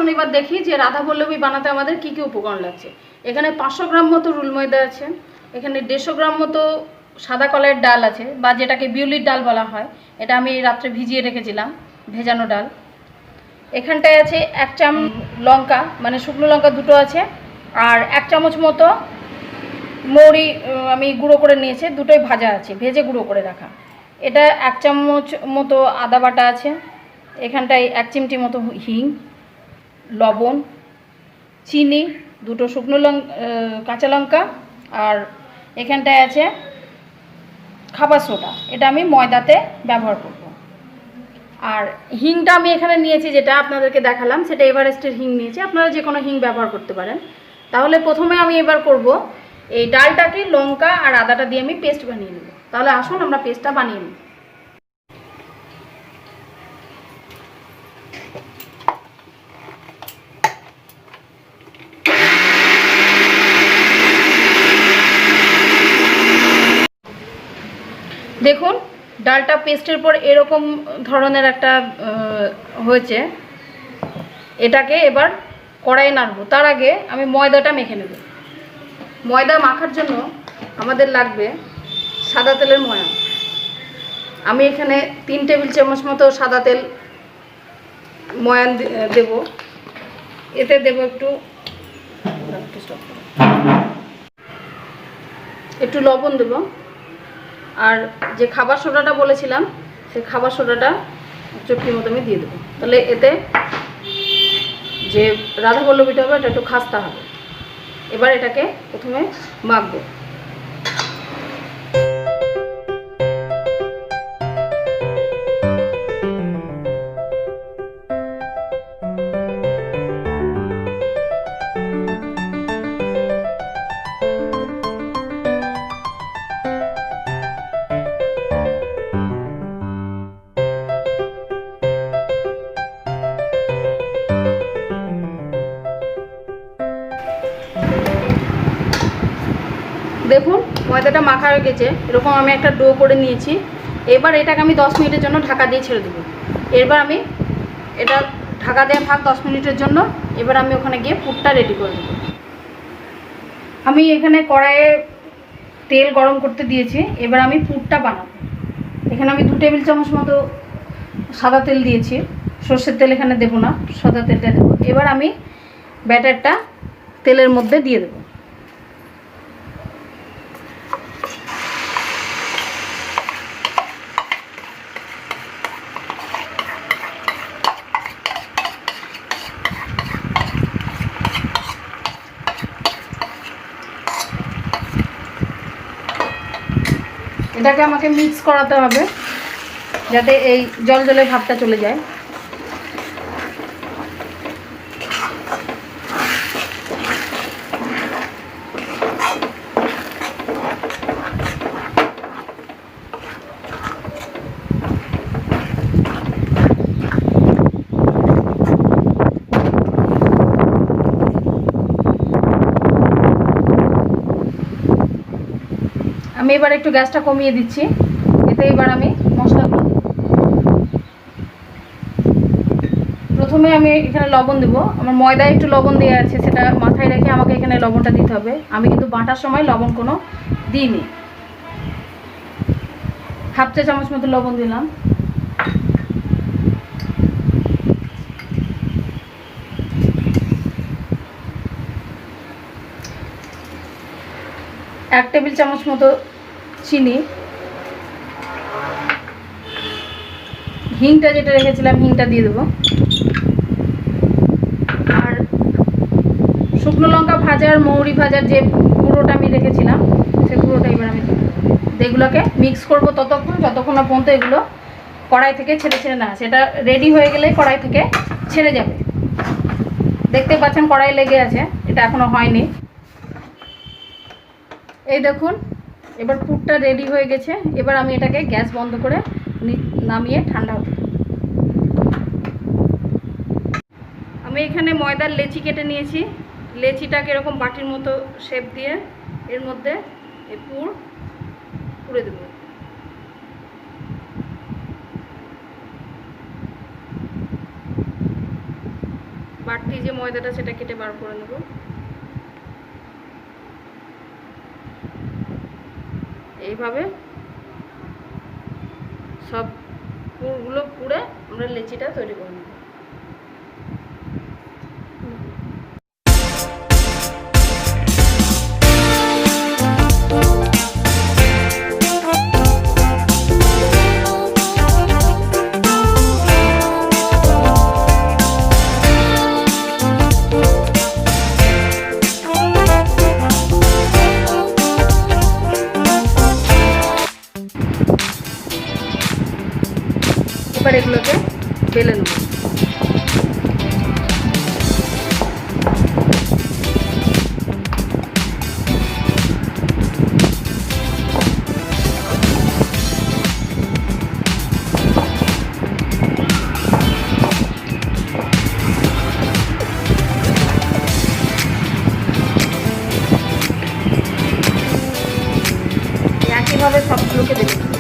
আসুন এবার দেখি যে রাধাবল্লভী বানাতে আমাদের কি কি উপকরণ লাগছে। এখানে 500 গ্রাম মতো রুল ময়দা আছে, এখানে 150 গ্রাম মতো সাদা কলাইয়ের ডাল আছে বা যেটাকে বিউলির ডাল বলা হয়, এটা আমি রাত্রে ভিজিয়ে রেখেছিলাম, ভেজানো ডাল। এখানটায় আছে 1 চামচ লঙ্কা, মানে শুকনো লঙ্কা 2টো আছে, আর 1 চামচ মতো মৌরি আমি গুঁড়ো করে নিয়েছি, দুটোই ভাজা আছে, ভেজে গুঁড়ো করে রাখা। এটা 1 চামচ মতো আদা বাটা আছে, এখানটায় 1 চিমটি মতো হিং, লবণ, চিনি, 2টো শুকনো কাঁচা লঙ্কা, আর এখানটায় আছে খাবার সোডা, এটা আমি ময়দাতে ব্যবহার করব। আর হিংটা আমি এখানে নিয়েছি, যেটা আপনাদেরকে দেখালাম সেটা এভারেস্টের হিং নিয়েছি, আপনারা যে কোনো হিং ব্যবহার করতে পারেন। তাহলে প্রথমে আমি এবার করব এই ডালটাকে লঙ্কা আর আদাটা দিয়ে আমি পেস্ট বানিয়ে নেব। তাহলে আসুন আমরা পেস্টটা বানিয়ে নিই। দেখুন ডালটা পেস্টের পর এরকম ধরনের একটা হয়েছে। এটাকে এবার কড়াইয়ে নাড়ব। তার আগে আমি ময়দাটা মেখে নেব। ময়দা মাখার জন্য আমাদের লাগবে সাদা তেলের ময়াম। আমি এখানে 3 টেবিল চামচ মতো সাদা তেল ময়াম দেব। এতে দেব একটু লবণ দেব, আর যে খাবার সোডাটা বলেছিলাম সেই খাবার সোডাটা চটকির মতো আমি দিয়ে দেবো। তাহলে এতে যে রাধাবল্লভীটা হবে এটা একটু খাস্তা হবে। এবার এটাকে প্রথমে মাখবো। দেখুন ময়দাটা মাখা হয়ে গেছে, এরকম আমি একটা ডো করে নিয়েছি। এবার এটাকে আমি 10 মিনিটের জন্য ঢাকা দিয়ে ছেড়ে দেবো। এবার আমি এটা ঢাকা দেওয়া থাক 10 মিনিটের জন্য। এবার আমি ওখানে গিয়ে পুরটা রেডি করে দেবো। আমি এখানে কড়াইয়ে তেল গরম করতে দিয়েছি, এবার আমি পুরটা বানাবো। এখানে আমি 2 টেবিল চামচ মতো সাদা তেল দিয়েছি, সর্ষের তেল এখানে দেবো না, সাদা তেলটা দেবো। এবার আমি ব্যাটারটা তেলের মধ্যে দিয়ে দেবো। এটাকে আমাকে মিক্স করাতে হবে যাতে এই জলজলে ভাবটা চলে যায়। আমি এবার একটু গ্যাসটা কমিয়ে দিচ্ছি। এতে এবার আমি মশলাগুলো প্রথমে আমি এখানে লবণ দেবো। আমার ময়দায় একটু লবণ দেওয়া আছে, সেটা মাথায় রেখে আমাকে এখানে লবণটা দিতে হবে। আমি কিন্তু বাটার সময় লবণ কোনো দিইনি। 1/2 চা চামচ মতো লবণ দিলাম। এক টেবিল চামচ মতো চিনি, হিংটা যেটা রেখেছিলাম হিংটা দিয়ে দেবো, আর শুকনো লঙ্কা ভাজার মৌরি ভাজার যে গুঁড়োটা আমি রেখেছিলাম সেই গুঁড়োটা এবার আমি দেবো। এগুলোকে মিক্স করবো ততক্ষণ যতক্ষণ না পর্যন্ত এগুলো কড়াই থেকে ছেড়ে না। সেটা রেডি হয়ে গেলে কড়াই থেকে ছেড়ে যাবে। দেখতে পাচ্ছেন কড়াই লেগে আছে, এটা এখনো হয়নি। এই দেখুন এবার পুরটা রেডি হয়ে গেছে। এবার আমি এটাকে গ্যাস বন্ধ করে নামিয়ে ঠান্ডা হতে। আমি এখানে ময়দার লেচি কেটে নিয়েছি। লেচিটাকে এরকম বাটির মতো শেপ দিয়ে এর মধ্যে এই পুর পুরে দেব। বাড়তি যে ময়দাটা সেটা কেটে বার করে নেব। এইভাবে সব পুরগুলো পুড়ে আমরা লেচিটা তৈরি করে নেব। এবার এগুলোকে বেলে নেব। একইভাবে সবগুলোকে বেলে নেব।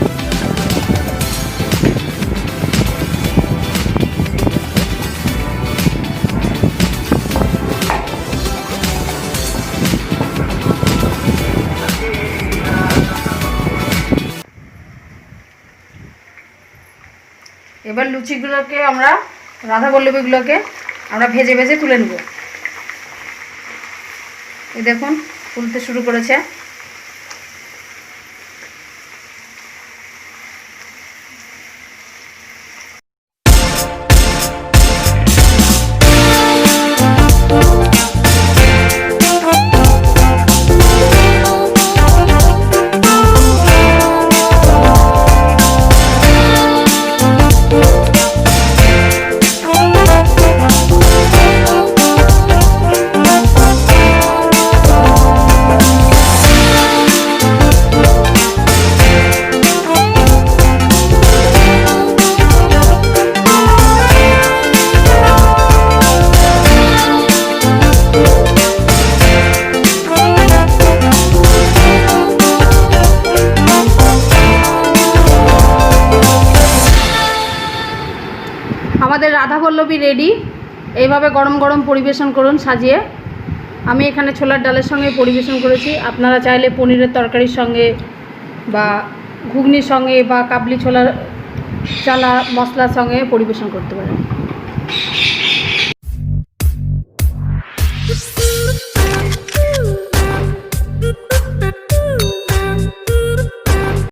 এবার লুচিগুলোকে আমরা রাধাবল্লভীগুলোকে আমরা ভেজে ভেজে তুলে নেব। এই দেখুন ফুলতে শুরু করেছে। আমাদের রাধাবল্লভী রেডি। এইভাবে গরম গরম পরিবেশন করুন সাজিয়ে। আমি এখানে ছোলার ডালের সঙ্গে পরিবেশন করেছি। আপনারা চাইলে পনিরের তরকারির সঙ্গে বা ঘুগনির সঙ্গে বা কাবলি ছোলার চালা মশলার সঙ্গে পরিবেশন করতে পারেন।